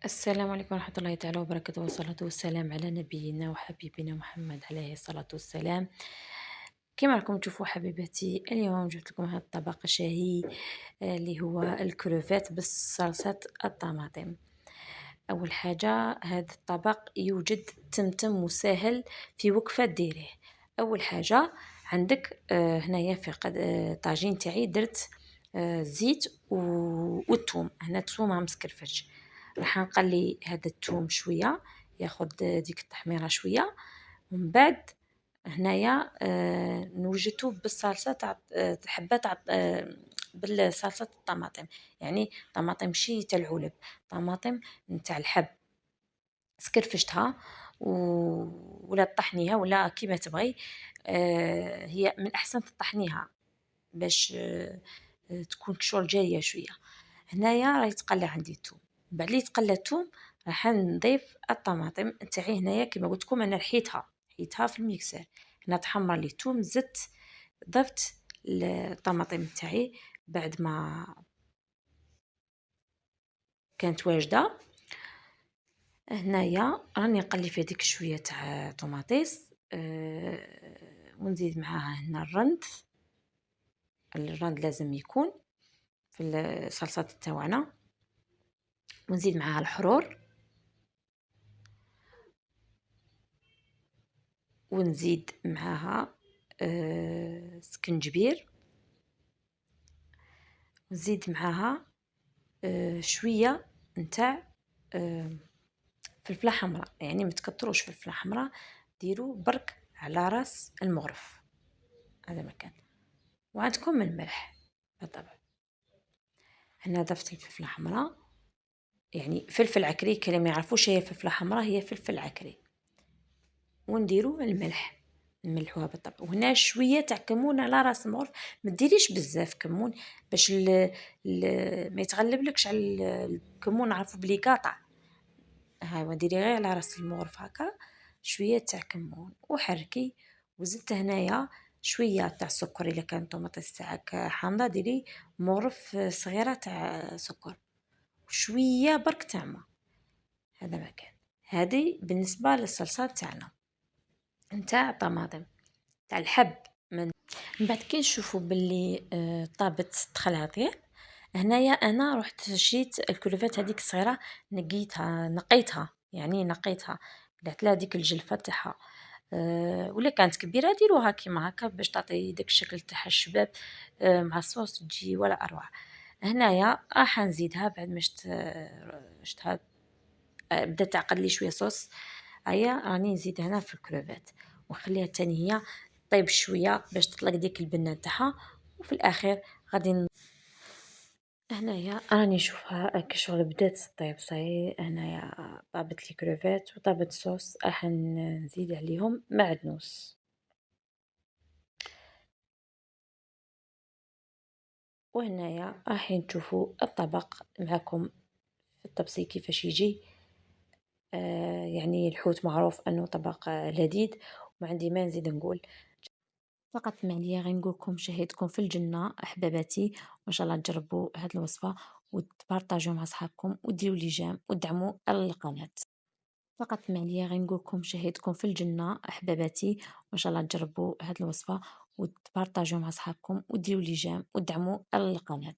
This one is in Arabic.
السلام عليكم ورحمة الله تعالى وبركاته، والصلاة والسلام على نبينا وحبيبنا محمد عليه الصلاة والسلام. كما راكم تشوفوا حبيباتي، اليوم جبت لكم هذا الطبق الشهي اللي هو الكروفات بالصلصة الطماطم. أول حاجة، هذا الطبق يوجد تمتم وسهل في وقفة ديريه. أول حاجة عندك هنايا في طاجين تاعي درت زيت والثوم. هنا الثوم مسكرفش، راح نقلي هذا الثوم شوية ياخد ديك التحميرة شوية، ومن بعد هنايا نوجدو بالصلصة تاع حبة تاع بالصلصة الطماطم، يعني طماطم ماشي تاع العلب، طماطم نتاع الحب. سكرفشتها ولا طحنيها ولا كيما تبغي. هي من الأحسن تطحنيها باش تكون كشغل جارية شوية. هنايا راهي تقلى عندي الثوم، بعد لي تقلى الثوم راح نضيف الطماطم نتاعي. هنايا كيما قلت لكم انا حيتها في الميكسر. هنا تحمر لي الثوم، زدت ضفت الطماطم نتاعي بعد ما كانت واجده. هنايا راني نقلي في هذيك شويه تاع طوماطيس، ونزيد معاها هنا الرند لازم يكون في الصلصه تاعنا، ونزيد معاها الحرور، ونزيد معاها سكنجبير، ونزيد معاها شويه نتاع فلفله حمراء. يعني ما تكتروش فلفله حمراء، ديروا برك على راس المغرف، هذا مكان. وعندكم الملح بالطبع. هنا ضفت الفلفله حمراء، يعني فلفل عكري، كلي ما يعرفوش هي فلفله حمراء هي فلفل عكري. ونديروا الملح، نملحوها بالطبع. وهنا شويه تاع كمون على راس المغرف، ما ديريش بزاف كمون باش ما يتغلبلكش على الكمون، عارفوا بلي قاطع. هاي ديري غير على راس المغرف هكا شويه تاع كمون وحركي. وزدت هنايا شويه تاع سكر، الا كان طوماطيس تاعك حامضه ديري مغرف صغيره تاع سكر وشويه برك تاع ما. هذا مكان. هذه بالنسبه للصلصه تاعنا نتاع طماطم تاع الحب. من بعد كي نشوفوا باللي طابت تخلعطيه، هنايا انا رحت شريت الكلوفات هذيك الصغيره، نقيتها، يعني نقيتها، قلعت لها ديك الجلفه تاعها. ولا كانت كبيره ديروها كيما هكا باش تعطي داك الشكل تاعها الشباب. مع الصوص تجي ولا اروع. هنايا راح نزيدها بعد ما شتها بدات تعقد لي شويه صوص. هيا راني نزيد هنا في الكروفات ونخليها تاني هي طيب شويه باش تطلق ديك البنه تاعها. وفي الاخير غادي هنايا راني نشوفها كشغل بدات طيب صاي. هنايا طابت لي كروفات وطابت صوص، راح نزيد عليهم معدنوس. وهنايا راح تشوفوا الطبق معكم في الطبسي كيفاش يجي. يعني الحوت معروف انه طبق لذيذ، وما عندي ما نزيد نقول. فقط ما عليا غير نقولكم شهيتكم في الجنة أحباباتي، وإن شاء الله تجربوا هذه الوصفة وتبارطاجوا مع صحابكم وديروا لي جيم ودعموا القناة. فقط ما عليا غير نقولكم شهيتكم في الجنة أحباباتي، وإن شاء الله تجربوا هذه الوصفة وتبارطاجوا مع صحابكم وديروا لي جيم ودعموا القناة.